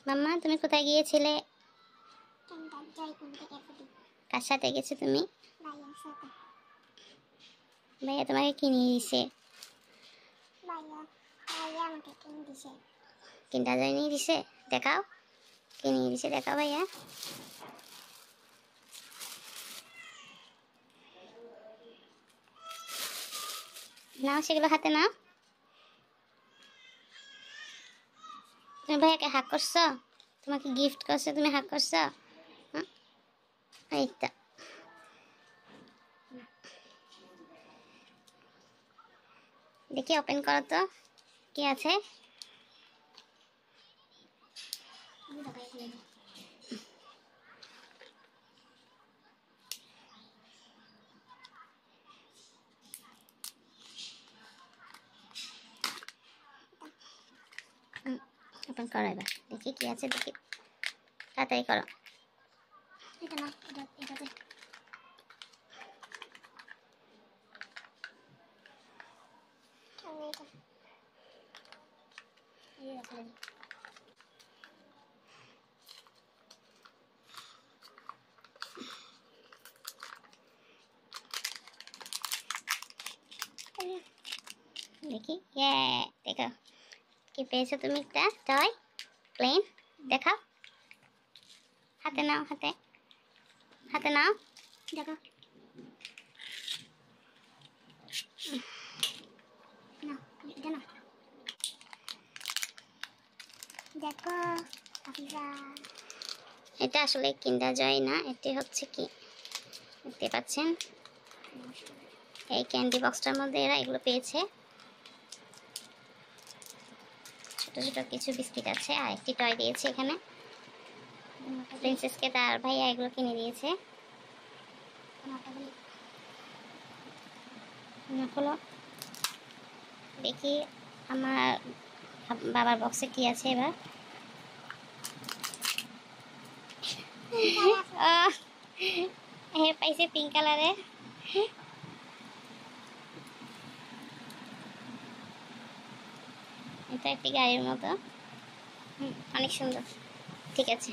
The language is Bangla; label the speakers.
Speaker 1: মাম্মা তুমি কোথায় গিয়েছিলে? কার সাথে গেছো তুমি? ভাইয়া তোমাকে কি নিয়ে দিছে? কিন্ডার জয় নিয়ে দিছে। দেখাও কি নিয়ে দিছে, দেখাও ভাইয়া। নাও সেগুলো হাতে নাও। তুমি ভাইয়াকে হাক করছো, তোমাকে গিফট করছে, তুমি হাক করছো। এই তো দেখি ওপেন করো তো কি আছে। ওপেন করো এবার, দেখি কি আছে, দেখি তাড়াতাড়ি করো। দেখি দেখো কি পেয়েছো তুমি, একটা টয় প্লেন। দেখাও, হাতে নাও, হাতে হাতে নাও, দেখো। দেখো এটা আসলে কিন্ডার জয় না, এটি হচ্ছে কি দেখতে পাচ্ছেন, এই ক্যান্ডি বক্সটার মধ্যে এরা এগুলো পেয়েছে। ছোট ছোট কিছু বিস্কিট আছে আর একটি টয় দিয়েছে এখানে। প্রিন্সেসকে তার ভাইয়া এগুলো কিনে দিয়েছে। হলো দেখি আমার বাবার বক্সে কি আছে এবার। পাইছে পিঙ্ক কালারের। এটা একটি গাড়ির মতো, অনেক সুন্দর। ঠিক আছে।